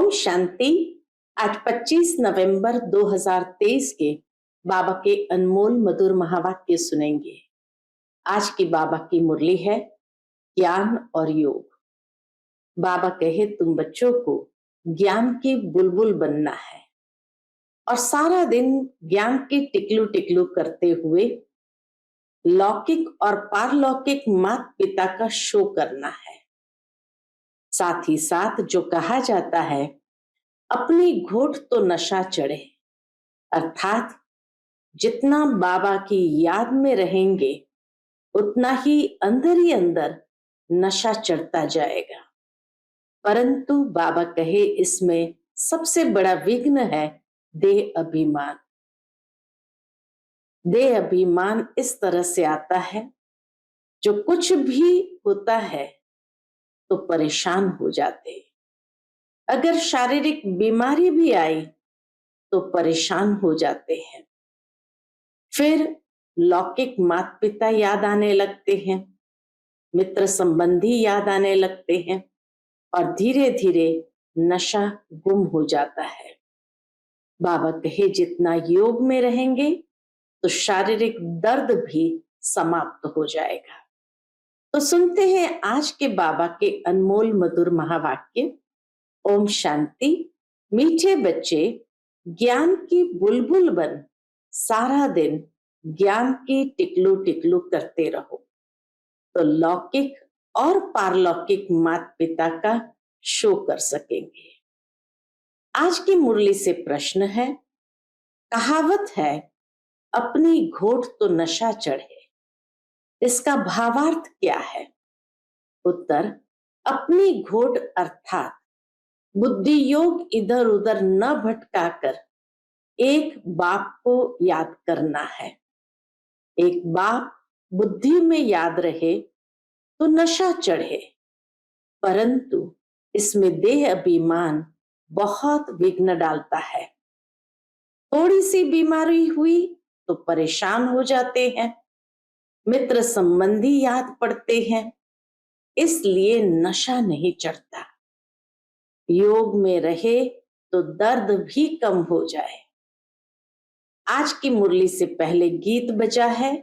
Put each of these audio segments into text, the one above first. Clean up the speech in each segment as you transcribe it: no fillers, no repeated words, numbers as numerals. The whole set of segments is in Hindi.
ओम शांति। आज 25 नवंबर 2023 के बाबा के अनमोल मधुर महावाक्य सुनेंगे। आज की बाबा की मुरली है ज्ञान और योग। बाबा कहे तुम बच्चों को ज्ञान की बुलबुल बनना है और सारा दिन ज्ञान की टिकलू टिकलू करते हुए लौकिक और पारलौकिक माता पिता का शो करना है। साथ ही साथ जो कहा जाता है अपनी घोट तो नशा चढ़े, अर्थात जितना बाबा की याद में रहेंगे उतना ही अंदर नशा चढ़ता जाएगा। परंतु बाबा कहे इसमें सबसे बड़ा विघ्न है देह अभिमान। देह अभिमान इस तरह से आता है, जो कुछ भी होता है तो परेशान हो जाते हैं। अगर शारीरिक बीमारी भी आई तो परेशान हो जाते हैं। फिर लौकिक माता पिता याद आने लगते हैं, मित्र संबंधी याद आने लगते हैं और धीरे धीरे नशा गुम हो जाता है। बाबा कहे जितना योग में रहेंगे तो शारीरिक दर्द भी समाप्त हो जाएगा। तो सुनते हैं आज के बाबा के अनमोल मधुर महावाक्य। ओम शांति। मीठे बच्चे ज्ञान की बुलबुल बन सारा दिन ज्ञान की टिकलू टिकलू करते रहो तो लौकिक और पारलौकिक माता पिता का शो कर सकेंगे। आज की मुरली से प्रश्न है, कहावत है अपनी घोट तो नशा चढ़े, इसका भावार्थ क्या है? उत्तर, अपनी घोट अर्थात बुद्धि योग इधर उधर न भटकाकर एक बाप को याद करना है। एक बाप बुद्धि में याद रहे तो नशा चढ़े, परंतु इसमें देह अभिमान बहुत विघ्न डालता है। थोड़ी सी बीमारी हुई तो परेशान हो जाते हैं, मित्र संबंधी याद पड़ते हैं, इसलिए नशा नहीं चढ़ता। योग में रहे तो दर्द भी कम हो जाए। आज की मुरली से पहले गीत बजा है,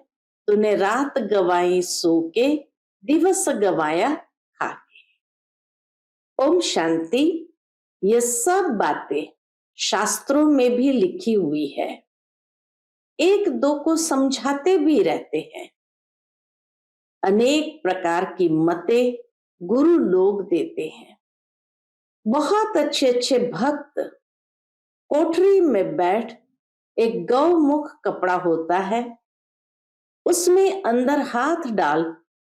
तूने रात गवाई सो के दिवस गवाया खा के। ओम शांति। ये सब बातें शास्त्रों में भी लिखी हुई है, एक दो को समझाते भी रहते हैं। अनेक प्रकार की मतें गुरु लोग देते हैं। बहुत अच्छे अच्छे भक्त कोठरी में बैठ एक गौमुख कपड़ा होता है, उसमें अंदर हाथ डाल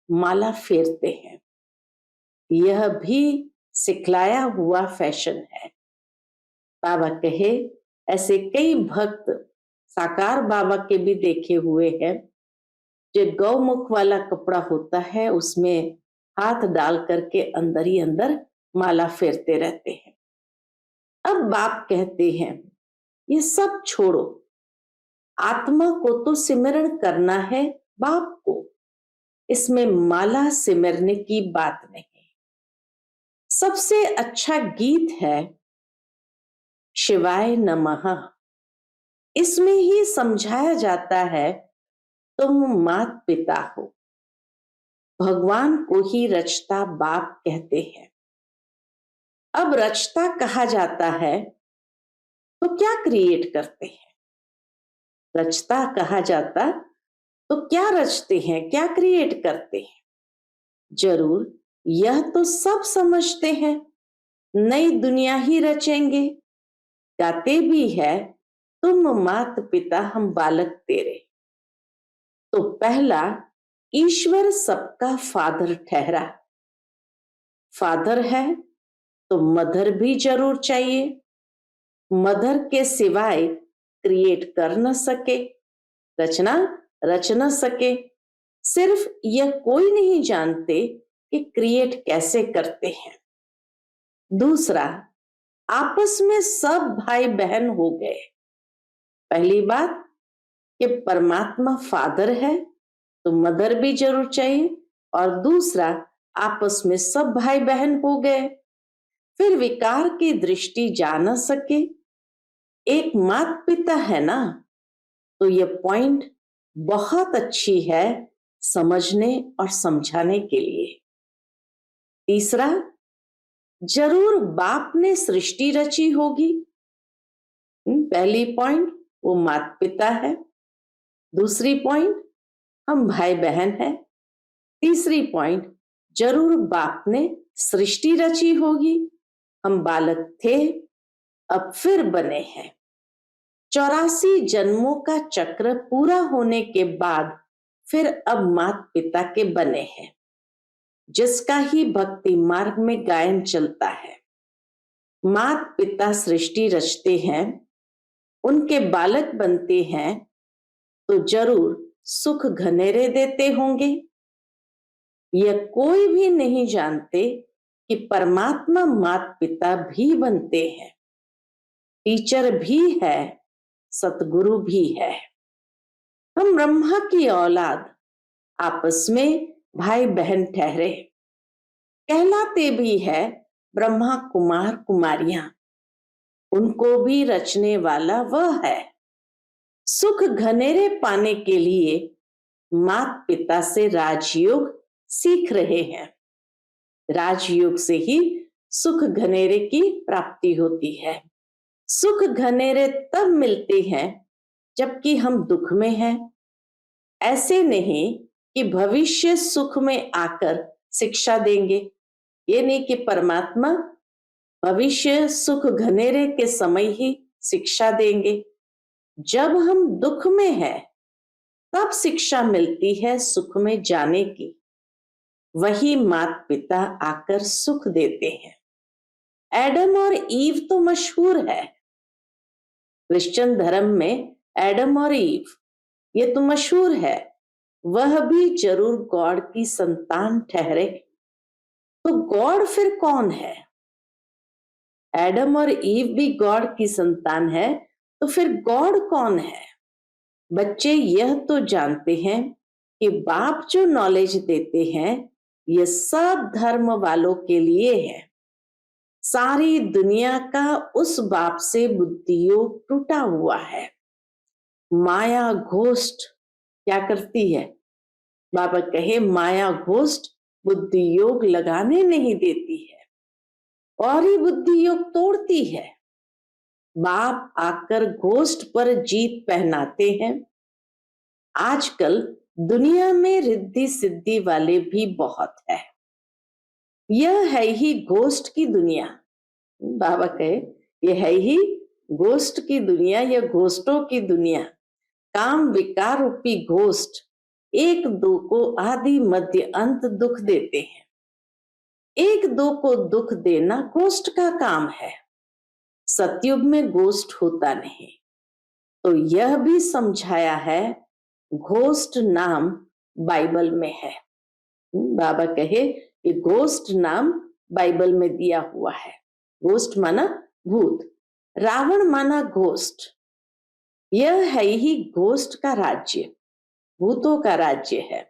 माला फेरते हैं। यह भी सिखलाया हुआ फैशन है। बाबा कहे ऐसे कई भक्त साकार बाबा के भी देखे हुए हैं, जो गौमुख वाला कपड़ा होता है उसमें हाथ डाल करके अंदर ही अंदर माला फेरते रहते हैं। अब बाप कहते हैं ये सब छोड़ो, आत्मा को तो सिमरण करना है बाप को, इसमें माला सिमरने की बात नहीं। सबसे अच्छा गीत है शिवाय नमः। इसमें ही समझाया जाता है तुम मात पिता हो, भगवान को ही रचता बाप कहते हैं। अब रचता कहा जाता है तो क्या क्रिएट करते हैं? रचता कहा जाता तो क्या रचते हैं, क्या क्रिएट करते हैं? जरूर यह तो सब समझते हैं, नई दुनिया ही रचेंगे। गाते भी है तुम मात पिता हम बालक तेरे। तो पहला ईश्वर सबका फादर ठहरा। फादर है तो मदर भी जरूर चाहिए। मदर के सिवाय क्रिएट कर न सके, रचना रच न सके। सिर्फ यह कोई नहीं जानते कि क्रिएट कैसे करते हैं। दूसरा, आपस में सब भाई बहन हो गए। पहली बात कि परमात्मा फादर है तो मदर भी जरूर चाहिए, और दूसरा आपस में सब भाई बहन हो गए। फिर विकार की दृष्टि जा न सके, एक माता पिता है ना, तो ये पॉइंट बहुत अच्छी है समझने और समझाने के लिए। तीसरा, जरूर बाप ने सृष्टि रची होगी। पहली पॉइंट वो माता पिता है, दूसरी पॉइंट हम भाई बहन है, तीसरी पॉइंट जरूर बाप ने सृष्टि रची होगी। हम बालक थे, अब फिर बने हैं। 84 जन्मों का चक्र पूरा होने के बाद फिर अब माता पिता के बने हैं, जिसका ही भक्ति मार्ग में गायन चलता है। माता पिता सृष्टि रचते हैं, उनके बालक बनते हैं, तो जरूर सुख घनेरे देते होंगे। यह कोई भी नहीं जानते कि परमात्मा माता पिता भी बनते हैं, टीचर भी है, सतगुरु भी है। हम ब्रह्मा की औलाद आपस में भाई बहन ठहरे, कहलाते भी है ब्रह्मा कुमार कुमारियां। उनको भी रचने वाला वह है। सुख घनेरे पाने के लिए माता पिता से राजयोग सीख रहे हैं। राजयोग से ही सुख घनेरे की प्राप्ति होती है। सुख घनेरे तब मिलते हैं जबकि हम दुख में हैं। ऐसे नहीं कि भविष्य सुख में आकर शिक्षा देंगे, ये नहीं कि परमात्मा भविष्य सुख घनेरे के समय ही शिक्षा देंगे। जब हम दुख में हैं तब शिक्षा मिलती है सुख में जाने की। वही माता पिता आकर सुख देते हैं। एडम और ईव तो मशहूर है, क्रिश्चियन धर्म में एडम और ईव ये तो मशहूर है। वह भी जरूर गॉड की संतान ठहरे। तो गॉड फिर कौन है? एडम और ईव भी गॉड की संतान है, तो फिर गॉड कौन है? बच्चे यह तो जानते हैं कि बाप जो नॉलेज देते हैं ये सब धर्म वालों के लिए है। सारी दुनिया का उस बाप से बुद्धियोग टूटा हुआ है। माया घोस्ट क्या करती है? बाबा कहे माया घोस्ट बुद्धि योग लगाने नहीं देती है और ही बुद्धि योग तोड़ती है। बाप आकर घोस्ट पर जीत पहनाते हैं। आजकल दुनिया में रिद्धि सिद्धि वाले भी बहुत है। यह है ही घोस्ट की दुनिया। बाबा कहे यह है ही घोस्ट की दुनिया, यह घोस्टों की दुनिया। काम विकार रूपी घोस्ट एक दो को आदि मध्य अंत दुख देते हैं। एक दो को दुख देना घोस्ट का काम है। सतयुग में घोस्ट होता नहीं। तो यह भी समझाया है, घोस्ट नाम बाइबल में है। बाबा कहे कि घोस्ट नाम बाइबल में दिया हुआ है। घोस्ट माना भूत, रावण माना घोस्ट। यह है ही घोस्ट का राज्य, भूतों का राज्य है।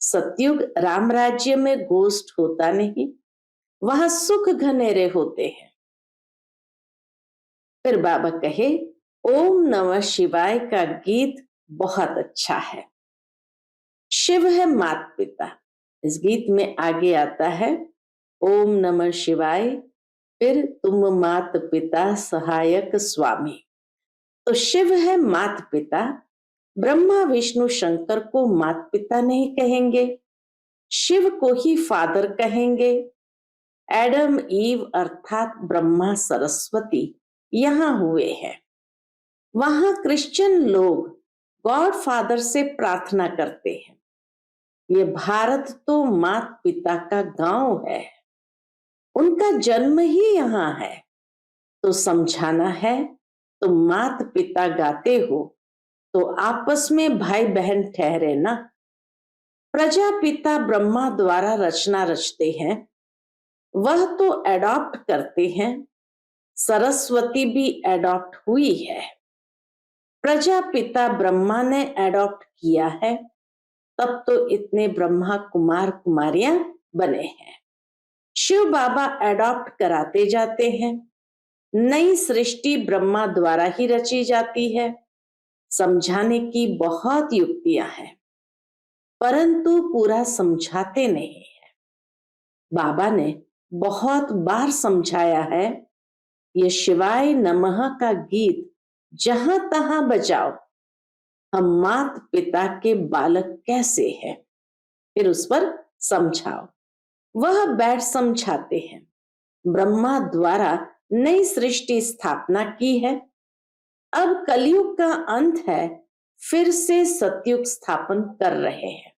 सतयुग राम राज्य में घोस्ट होता नहीं, वहां सुख घनेरे होते हैं। फिर बाबा कहे ओम नमः शिवाय का गीत बहुत अच्छा है। शिव है माता पिता। इस गीत में आगे आता है ओम नमः शिवाय, फिर तुम माता पिता सहायक स्वामी। तो शिव है माता पिता। ब्रह्मा विष्णु शंकर को माता पिता नहीं कहेंगे, शिव को ही फादर कहेंगे। एडम ईव अर्थात ब्रह्मा सरस्वती यहां हुए हैं। वहां क्रिश्चियन लोग गॉड फादर से प्रार्थना करते हैं। ये भारत तो माता पिता का गांव है, उनका जन्म ही यहाँ है। तो समझाना है, तो माता पिता गाते हो तो आपस में भाई बहन ठहरे ना। प्रजापिता ब्रह्मा द्वारा रचना रचते हैं, वह तो एडॉप्ट करते हैं। सरस्वती भी एडॉप्ट हुई है। प्रजापिता ब्रह्मा ने एडॉप्ट किया है, तब तो इतने ब्रह्मा कुमार कुमारियां बने हैं। शिव बाबा एडॉप्ट कराते जाते हैं। नई सृष्टि ब्रह्मा द्वारा ही रची जाती है। समझाने की बहुत युक्तियां हैं, परंतु पूरा समझाते नहीं है। बाबा ने बहुत बार समझाया है, ये शिवाय नमः का गीत जहां तहां बजाओ, हम मात पिता के बालक कैसे हैं, फिर उस पर समझाओ। वह बैठ समझाते हैं। ब्रह्मा द्वारा नई सृष्टि स्थापना की है। अब कलयुग का अंत है, फिर से सतयुग स्थापन कर रहे हैं।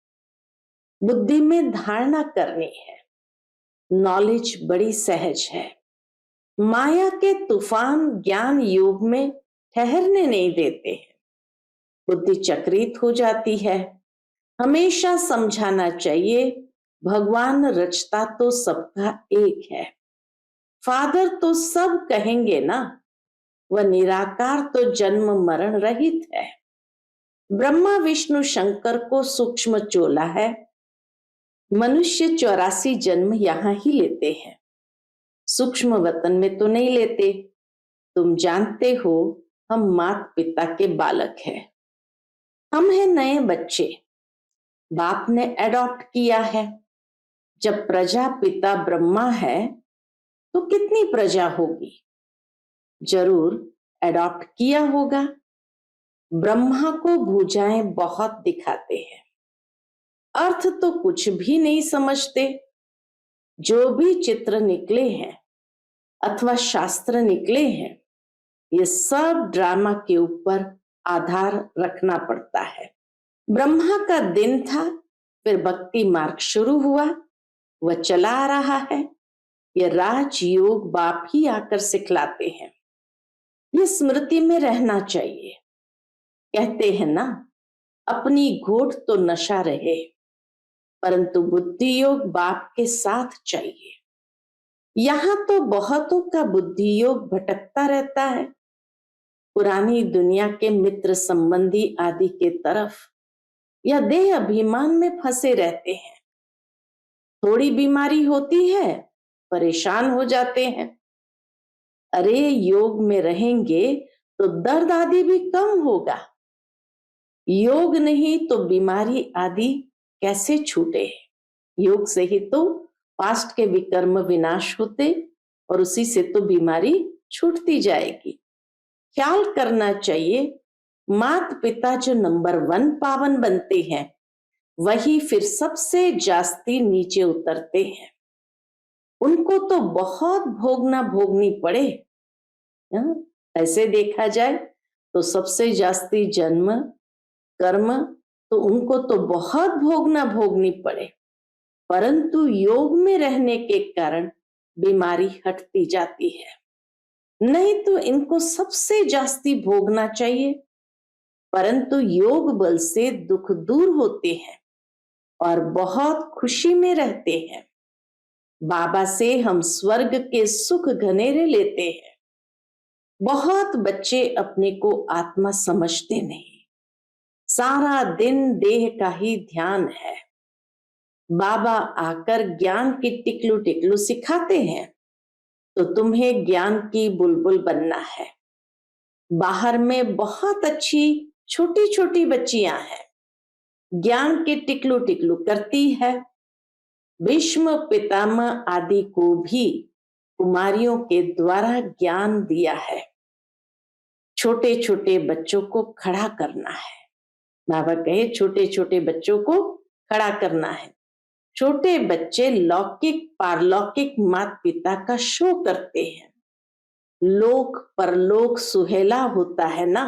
बुद्धि में धारणा करनी है। नॉलेज बड़ी सहज है। माया के तूफान ज्ञान योग में ठहरने नहीं देते हैं। बुद्धि चक्रित हो जाती है। हमेशा समझाना चाहिए, भगवान रचता तो सबका एक है। फादर तो सब कहेंगे ना, वह निराकार तो जन्म मरण रहित है। ब्रह्मा विष्णु शंकर को सूक्ष्म चोला है। मनुष्य 84 जन्म यहां ही लेते हैं, सूक्ष्म वतन में तो नहीं लेते। तुम जानते हो, हम माता पिता के बालक हैं। हम हैं नए बच्चे, बाप ने एडॉप्ट किया है। जब प्रजापिता ब्रह्मा है तो कितनी प्रजा होगी, जरूर एडॉप्ट किया होगा। ब्रह्मा को भुजाएं बहुत दिखाते हैं, अर्थ तो कुछ भी नहीं समझते। जो भी चित्र निकले हैं अथवा शास्त्र निकले हैं, ये सब ड्रामा के ऊपर आधार रखना पड़ता है। ब्रह्मा का दिन था, फिर भक्ति मार्ग शुरू हुआ, वह चला आ रहा है। यह राजयोग बाप ही आकर सिखलाते हैं। ये स्मृति में रहना चाहिए। कहते हैं ना, अपनी घोट तो नशा रहे, परंतु बुद्धि योग बाप के साथ चाहिए। यहां तो बहुतों का बुद्धि योग भटकता रहता है, पुरानी दुनिया के मित्र संबंधी आदि के तरफ, या देह अभिमान में फंसे रहते हैं। थोड़ी बीमारी होती है, परेशान हो जाते हैं। अरे योग में रहेंगे तो दर्द आदि भी कम होगा। योग नहीं तो बीमारी आदि कैसे छूटे। योग से ही तो पास्ट के विकर्म विनाश होते, और उसी से तो बीमारी छूटती जाएगी। ख्याल करना चाहिए, माता पिता जो नंबर 1 पावन बनते हैं, वही फिर सबसे जास्ती नीचे उतरते हैं। उनको तो बहुत भोगनी पड़े। ऐसे देखा जाए तो सबसे जास्ती जन्म कर्म तो उनको तो बहुत भोगनी पड़े, परंतु योग में रहने के कारण बीमारी हटती जाती है। नहीं तो इनको सबसे जास्ती भोगना चाहिए, परंतु योग बल से दुख दूर होते हैं और बहुत खुशी में रहते हैं। बाबा से हम स्वर्ग के सुख घनेरे लेते हैं। बहुत बच्चे अपने को आत्मा समझते नहीं, सारा दिन देह का ही ध्यान है। बाबा आकर ज्ञान की टिकलू टिकलू सिखाते हैं, तो तुम्हें ज्ञान की बुलबुल बनना है। बाहर में बहुत अच्छी छोटी छोटी बच्चियां हैं, ज्ञान के टिकलू टिकलू करती है। भीष्म पितामह आदि को भी कुमारियों के द्वारा ज्ञान दिया है। छोटे छोटे बच्चों को खड़ा करना है। बाबा कहे छोटे छोटे बच्चों को खड़ा करना है। छोटे बच्चे लौकिक पारलौकिक माता पिता का शो करते हैं। लोक परलोक सुहेला होता है ना,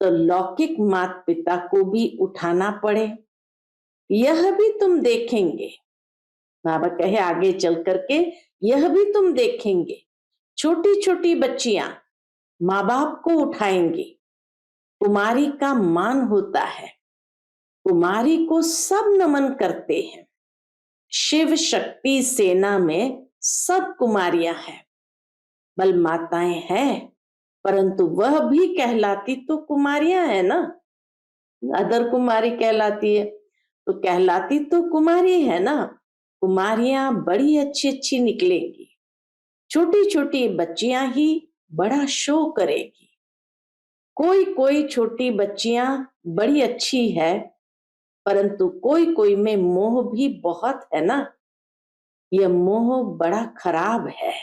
तो लौकिक माता पिता को भी उठाना पड़े, यह भी तुम देखेंगे। बाबा कहे आगे चल करके यह भी तुम देखेंगे। छोटी छोटी बच्चियां माँ बाप को उठाएंगी। कुमारी का मान होता है, कुमारी को सब नमन करते हैं। शिव शक्ति सेना में सब कुमारियां हैं, बल माताएं हैं, परंतु वह भी कहलाती तो कुमारियां है ना। अदर कुमारी कहलाती है तो कहलाती तो कुमारी है ना। कुमारियां बड़ी अच्छी अच्छी निकलेंगी, छोटी छोटी बच्चियां ही बड़ा शो करेगी। कोई कोई छोटी बच्चियां बड़ी अच्छी है, परंतु कोई कोई में मोह भी बहुत है ना। यह मोह बड़ा खराब है।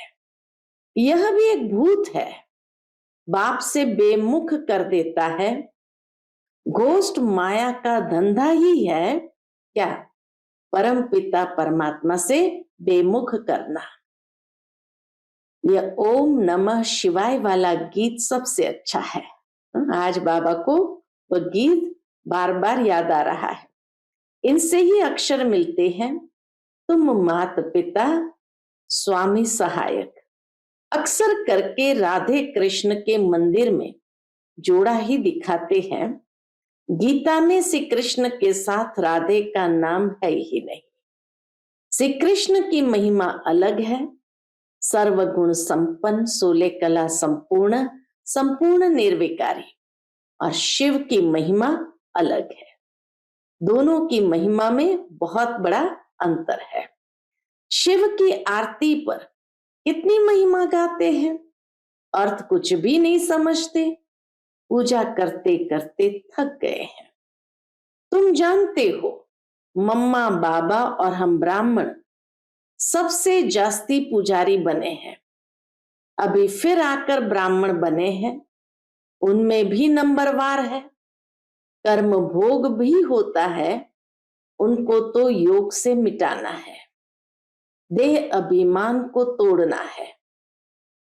यह भी एक भूत है, बाप से बेमुख कर देता है। घोस्ट माया का धंधा ही है क्या? परम पिता परमात्मा से बेमुख करना। यह ओम नमः शिवाय वाला गीत सबसे अच्छा है। आज बाबा को वह गीत बार बार याद आ रहा है। इनसे ही अक्षर मिलते हैं, तुम मात पिता स्वामी सहायक। अक्सर करके राधे कृष्ण के मंदिर में जोड़ा ही दिखाते हैं। गीता में श्री कृष्ण के साथ राधे का नाम है ही नहीं। श्री कृष्ण की महिमा अलग है, सर्वगुण संपन्न, 16 कला संपूर्ण, संपूर्ण निर्विकारी। और शिव की महिमा अलग है। दोनों की महिमा में बहुत बड़ा अंतर है। शिव की आरती पर कितनी महिमा गाते हैं, अर्थ कुछ भी नहीं समझते, पूजा करते करते थक गए हैं। तुम जानते हो, मम्मा बाबा और हम ब्राह्मण सबसे जास्ती पुजारी बने हैं। अभी फिर आकर ब्राह्मण बने हैं, उनमें भी नंबरवार है। कर्म भोग भी होता है, उनको तो योग से मिटाना है। देह अभिमान को तोड़ना है।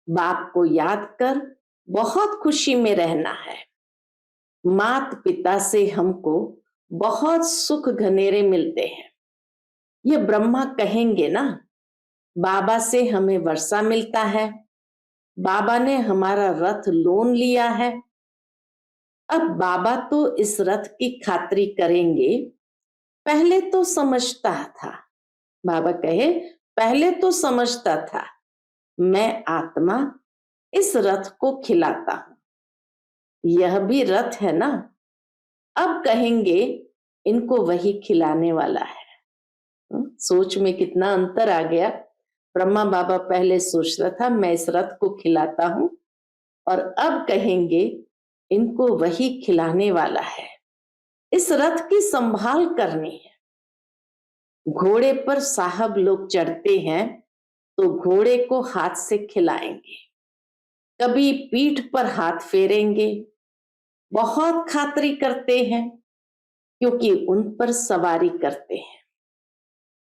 बाप को याद कर बहुत खुशी में रहना है। मात पिता से हमको बहुत सुख घनेरे मिलते हैं। ये ब्रह्मा कहेंगे ना, बाबा से हमें वर्षा मिलता है, बाबा ने हमारा रथ लोन लिया है। अब बाबा तो इस रथ की खातिरी करेंगे। पहले तो समझता था, बाबा कहे, पहले तो समझता था मैं आत्मा इस रथ को खिलाता हूं, यह भी रथ है ना। अब कहेंगे इनको वही खिलाने वाला है। सोच में कितना अंतर आ गया। ब्रह्मा बाबा पहले सोचता था मैं इस रथ को खिलाता हूं, और अब कहेंगे इनको वही खिलाने वाला है। इस रथ की संभाल करनी है। घोड़े पर साहब लोग चढ़ते हैं तो घोड़े को हाथ से खिलाएंगे, कभी पीठ पर हाथ फेरेंगे, बहुत खातिरी करते हैं, क्योंकि उन पर सवारी करते हैं।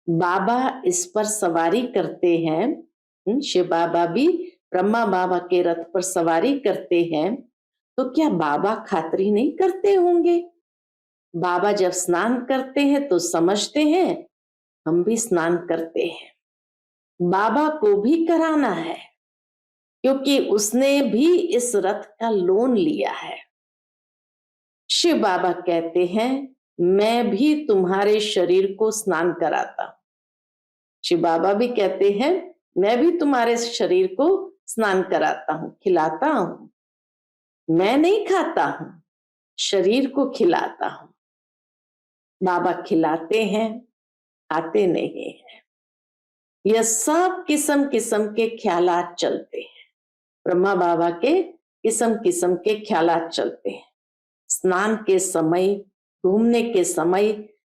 बाबा इस पर सवारी करते हैं। शिव बाबा भी ब्रह्मा बाबा के रथ पर सवारी करते हैं, तो क्या बाबा खातिरी नहीं करते होंगे? बाबा जब स्नान करते हैं तो समझते हैं हम भी स्नान करते हैं। बाबा को भी कराना है, क्योंकि उसने भी इस रथ का लोन लिया है। शिव बाबा कहते हैं मैं भी तुम्हारे शरीर को स्नान कराता हूं। शिव बाबा भी कहते हैं मैं भी तुम्हारे शरीर को स्नान कराता हूं, खिलाता हूं। मैं नहीं खाता हूं, शरीर को खिलाता हूं। बाबा खिलाते हैं, खाते नहीं है। यह सब किस्म किस्म के ख्यालात चलते हैं। ब्रह्मा बाबा के किस्म किस्म के ख्यालात चलते हैं। स्नान के समय, घूमने के समय,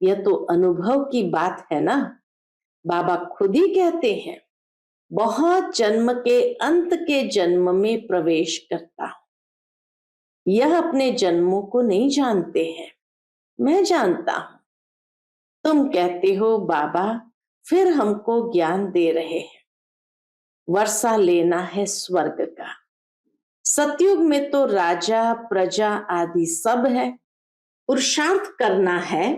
यह तो अनुभव की बात है ना। बाबा खुद ही कहते हैं बहुत जन्म के अंत के जन्म में प्रवेश करता हूं। यह अपने जन्मों को नहीं जानते हैं, मैं जानता हूं। तुम कहते हो बाबा फिर हमको ज्ञान दे रहे हैं, वर्षा लेना है स्वर्ग का। सतयुग में तो राजा प्रजा आदि सब है। पुरुषार्थ करना है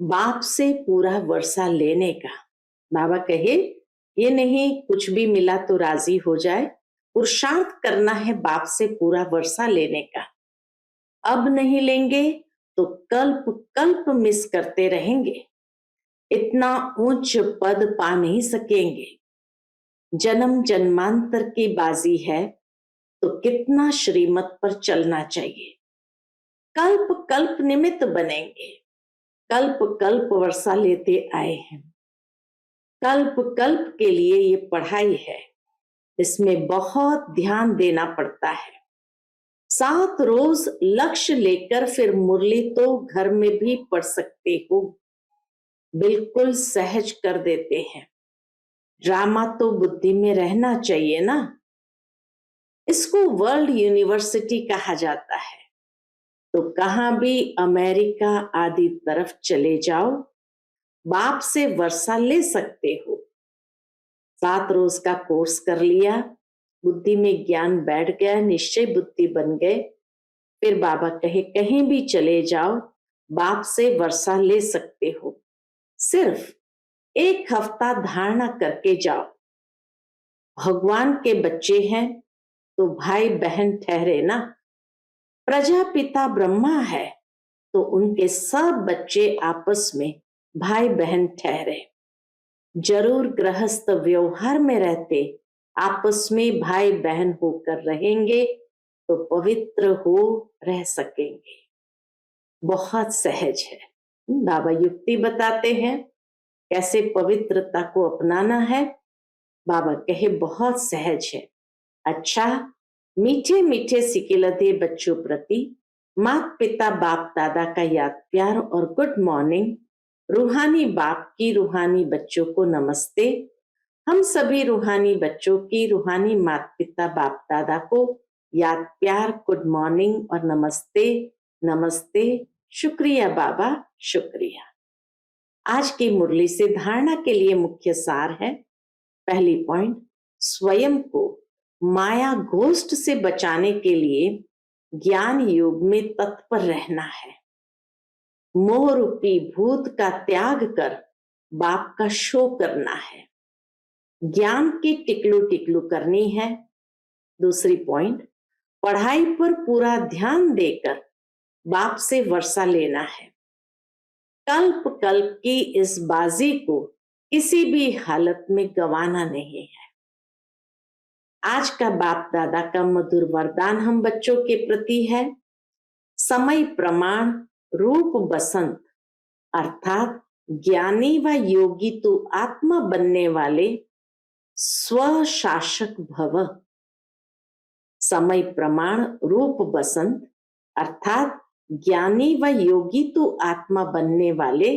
बाप से पूरा वर्षा लेने का। बाबा कहे ये नहीं कुछ भी मिला तो राजी हो जाए, पुरुषार्थ करना है बाप से पूरा वर्षा लेने का। अब नहीं लेंगे तो कल्प कल्प मिस करते रहेंगे, इतना ऊंच पद पा नहीं सकेंगे। जन्म जन्मांतर की बाजी है, तो कितना श्रीमत पर चलना चाहिए। कल्प कल्प निमित्त बनेंगे, कल्प कल्प वर्षा लेते आए हैं। कल्प कल्प के लिए ये पढ़ाई है, इसमें बहुत ध्यान देना पड़ता है। 7 रोज लक्ष्य लेकर फिर मुरली तो घर में भी पढ़ सकते हो, बिल्कुल सहज कर देते हैं। ड्रामा तो बुद्धि में रहना चाहिए ना। इसको वर्ल्ड यूनिवर्सिटी कहा जाता है। तो कहां भी अमेरिका आदि तरफ चले जाओ, बाप से वर्षा ले सकते हो। 7 रोज का कोर्स कर लिया, बुद्धि में ज्ञान बैठ गया, निश्चय बुद्धि बन गए। फिर बाबा कहे कहीं भी चले जाओ, बाप से वर्षा ले सकते हो। सिर्फ 1 हफ्ता धारणा करके जाओ। भगवान के बच्चे हैं तो भाई बहन ठहरे ना। प्रजापिता ब्रह्मा है तो उनके सब बच्चे आपस में भाई बहन ठहरे। जरूर गृहस्थ व्यवहार में रहते आपस में भाई बहन होकर रहेंगे तो पवित्र हो रह सकेंगे। बहुत सहज है। बाबा युक्ति बताते हैं कैसे पवित्रता को अपनाना है। बाबा कहे बहुत सहज है। अच्छा, मीठे मीठे सिकिलते बच्चों प्रति माता पिता बाप दादा का याद प्यार और गुड मॉर्निंग। रूहानी बाप की रूहानी बच्चों को नमस्ते। हम सभी रूहानी बच्चों की रूहानी माता पिता बाप दादा को याद प्यार गुड मॉर्निंग और नमस्ते नमस्ते। शुक्रिया बाबा, शुक्रिया। आज की मुरली से धारणा के लिए मुख्य सार है। पहली पॉइंट, स्वयं को माया घोष्ट से बचाने के लिए ज्ञान योग में तत्पर रहना है। मोह रूपी भूत का त्याग कर बाप का शो करना है। ज्ञान की टिकलू टिकलू करनी है। दूसरी पॉइंट, पढ़ाई पर पूरा ध्यान देकर बाप से वर्षा लेना है। कल्प कल्प की इस बाजी को किसी भी हालत में गंवाना नहीं है। आज का बाप दादा का मधुर वरदान हम बच्चों के प्रति है। समय प्रमाण रूप बसंत, अर्थात ज्ञानी व योगी तो आत्मा बनने वाले स्वशासक भव। समय प्रमाण रूप बसंत, अर्थात ज्ञानी व योगी तो आत्मा बनने वाले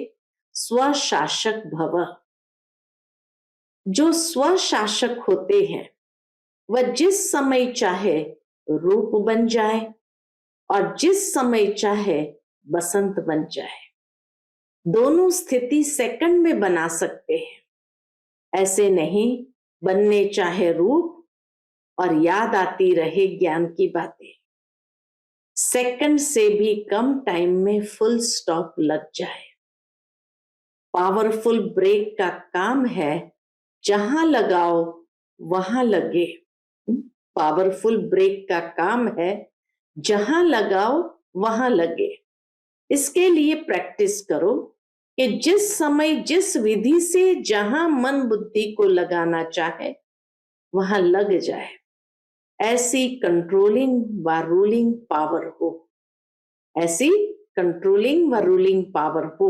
स्वशासक भव। जो स्वशासक होते हैं वह जिस समय चाहे रूप बन जाए और जिस समय चाहे बसंत बन जाए। दोनों स्थिति सेकंड में बना सकते हैं। ऐसे नहीं बनने चाहे रूप और याद आती रहे ज्ञान की बातें। सेकंड से भी कम टाइम में फुल स्टॉप लग जाए। पावरफुल ब्रेक का काम है, जहां लगाओ वहां लगे। पावरफुल ब्रेक का काम है, जहां लगाओ वहां लगे। इसके लिए प्रैक्टिस करो कि जिस समय जिस विधि से जहां मन बुद्धि को लगाना चाहे वहां लग जाए। ऐसी कंट्रोलिंग व रूलिंग पावर हो। ऐसी कंट्रोलिंग व रूलिंग पावर हो।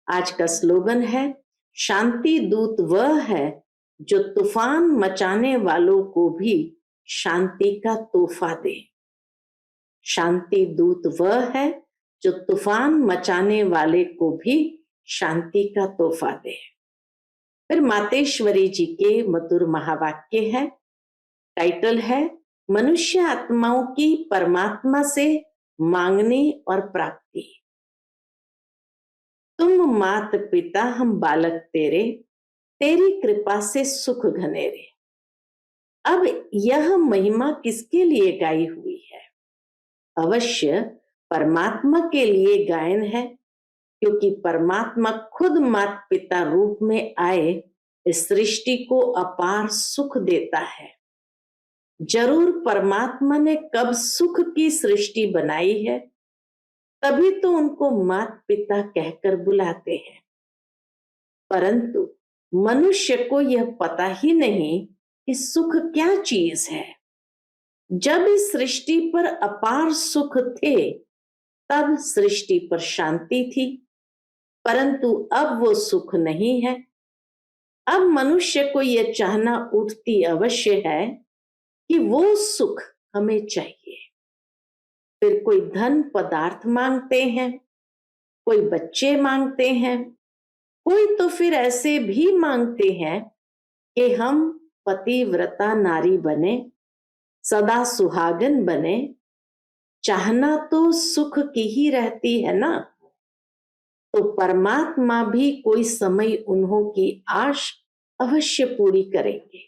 आज का स्लोगन है, शांति दूत वह है जो तूफान मचाने वालों को भी शांति का तोहफा दे। शांति दूत वह है जो तूफान मचाने वाले को भी शांति का तोहफा दे। फिर मातेश्वरी जी के मधुर महावाक्य है। टाइटल है, मनुष्य आत्माओं की परमात्मा से मांगने और प्राप्ति। तुम मात पिता हम बालक तेरे, तेरी कृपा से सुख घनेरे। अब यह महिमा किसके लिए गाई हुई है? अवश्य परमात्मा के लिए गायन है, क्योंकि परमात्मा खुद माता पिता रूप में आए इस सृष्टि को अपार सुख देता है। जरूर परमात्मा ने कब सुख की सृष्टि बनाई है, तभी तो उनको माता पिता कहकर बुलाते हैं। परंतु मनुष्य को यह पता ही नहीं कि सुख क्या चीज है। जब इस सृष्टि पर अपार सुख थे तब सृष्टि पर शांति थी, परंतु अब वो सुख नहीं है। अब मनुष्य को यह चाहना उठती अवश्य है कि वो सुख हमें चाहिए। फिर कोई धन पदार्थ मांगते हैं, कोई बच्चे मांगते हैं, कोई तो फिर ऐसे भी मांगते हैं कि हम पतिव्रता नारी बने, सदा सुहागन बने। चाहना तो सुख की ही रहती है ना। तो परमात्मा भी कोई समय उन्हों की आश अवश्य पूरी करेंगे।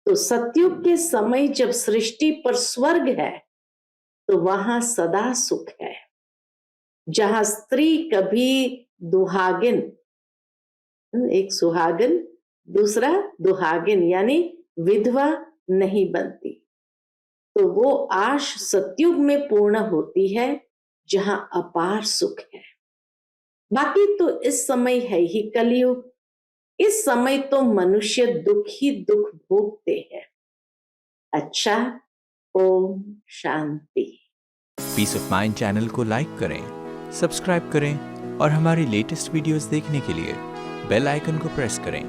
तो सतयुग के समय जब सृष्टि पर स्वर्ग है तो वहां सदा सुख है, जहां स्त्री कभी दुहागिन, एक सुहागिन दूसरा दुहागिन यानी विधवा नहीं बनती। तो वो आश सतयुग में पूर्ण होती है जहां अपार सुख है। बाकी तो इस समय है ही कलयुग। इस समय तो मनुष्य दुख ही दुख भोगते हैं। अच्छा, Om Shanti. Piece of mind channel को लाइक करें, सब्सक्राइब करें और हमारी लेटेस्ट वीडियोस देखने के लिए बेल आइकन को प्रेस करें।